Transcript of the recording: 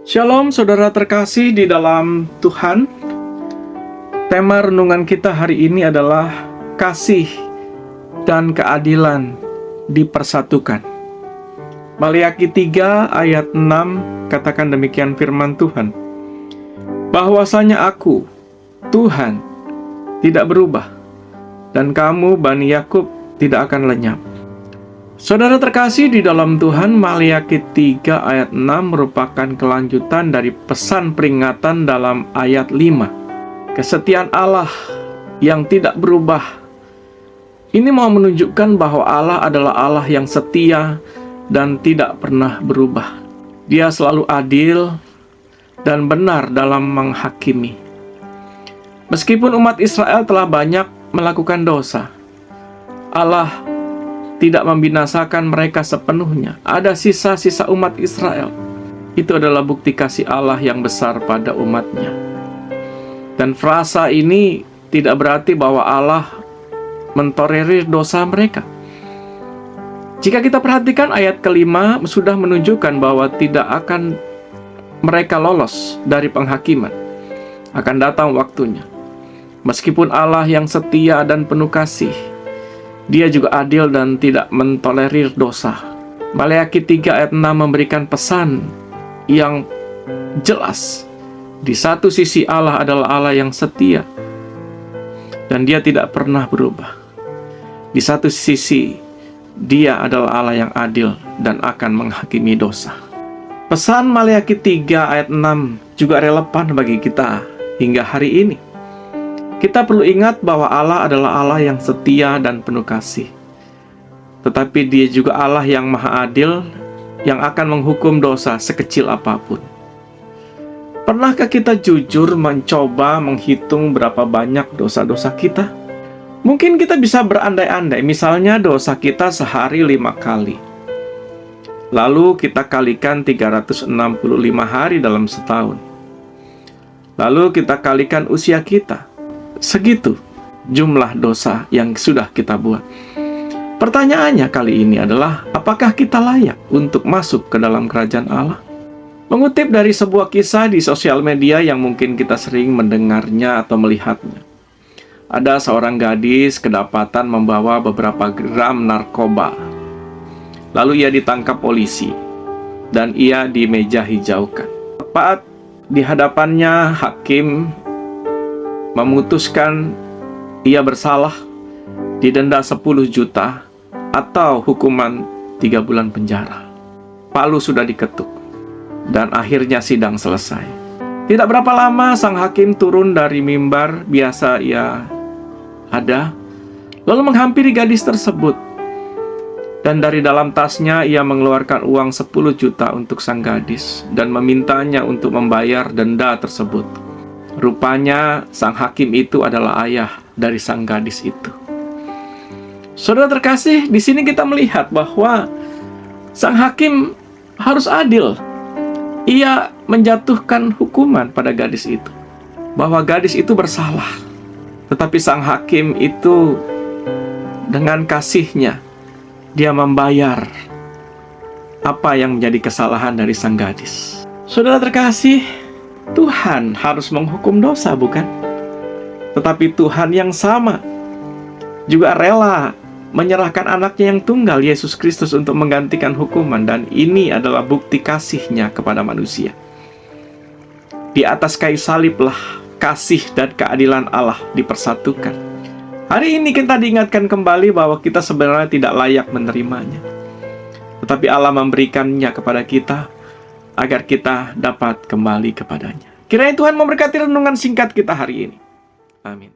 Shalom saudara terkasih di dalam Tuhan. Tema renungan kita hari ini adalah kasih dan keadilan dipersatukan. Maliaki 3 ayat 6 katakan demikian firman Tuhan. Bahwasanya aku, Tuhan, tidak berubah, dan kamu Bani Yakub tidak akan lenyap. Saudara terkasih di dalam Tuhan, Maliaki 3 ayat 6 merupakan kelanjutan dari pesan peringatan dalam ayat 5. Kesetiaan Allah yang tidak berubah. Ini mau menunjukkan bahwa Allah adalah Allah yang setia dan tidak pernah berubah. Dia selalu adil dan benar dalam menghakimi. Meskipun umat Israel telah banyak melakukan dosa, Allah tidak membinasakan mereka sepenuhnya. Ada sisa-sisa umat Israel. Itu adalah bukti kasih Allah yang besar pada umatnya. Dan frasa ini tidak berarti bahwa Allah mentolerir dosa mereka. Jika kita perhatikan ayat kelima sudah menunjukkan bahwa tidak akan mereka lolos dari penghakiman. Akan datang waktunya. Meskipun Allah yang setia dan penuh kasih, Dia juga adil dan tidak mentolerir dosa. Maliaki 3 ayat 6 memberikan pesan yang jelas. Di satu sisi Allah adalah Allah yang setia, dan Dia tidak pernah berubah. Di satu sisi Dia adalah Allah yang adil dan akan menghakimi dosa. Pesan Maliaki 3 ayat 6 juga relevan bagi kita hingga hari ini. Kita perlu ingat bahwa Allah adalah Allah yang setia dan penuh kasih. Tetapi Dia juga Allah yang maha adil, yang akan menghukum dosa sekecil apapun. Pernahkah kita jujur mencoba menghitung berapa banyak dosa-dosa kita? Mungkin kita bisa berandai-andai, misalnya dosa kita sehari 5 kali. Lalu kita kalikan 365 hari dalam setahun. Lalu kita kalikan usia kita. Segitu jumlah dosa yang sudah kita buat. Pertanyaannya kali ini adalah, apakah kita layak untuk masuk ke dalam kerajaan Allah? Mengutip dari sebuah kisah di sosial media yang mungkin kita sering mendengarnya atau melihatnya. Ada seorang gadis kedapatan membawa beberapa gram narkoba. Lalu ia ditangkap polisi dan ia di meja hijaukan. Tepat di hadapannya hakim memutuskan ia bersalah, didenda 10 juta atau hukuman 3 bulan penjara. Palu sudah diketuk dan akhirnya sidang selesai. Tidak berapa lama sang hakim turun dari mimbar biasa ia ada, lalu menghampiri gadis tersebut, dan dari dalam tasnya ia mengeluarkan uang 10 juta untuk sang gadis dan memintanya untuk membayar denda tersebut. Rupanya sang hakim itu adalah ayah dari sang gadis itu. Saudara terkasih, di sini kita melihat bahwa sang hakim harus adil. Ia menjatuhkan hukuman pada gadis itu, bahwa gadis itu bersalah. Tetapi sang hakim itu dengan kasihnya, dia membayar apa yang menjadi kesalahan dari sang gadis. Saudara terkasih, Tuhan harus menghukum dosa, bukan? Tetapi Tuhan yang sama juga rela menyerahkan anaknya yang tunggal, Yesus Kristus, untuk menggantikan hukuman. Dan ini adalah bukti kasih-Nya kepada manusia. Di atas kayu saliblah kasih dan keadilan Allah dipersatukan. Hari ini kita diingatkan kembali bahwa kita sebenarnya tidak layak menerimanya. Tetapi Allah memberikannya kepada kita agar kita dapat kembali kepadanya. Kiranya Tuhan memberkati renungan singkat kita hari ini. Amin.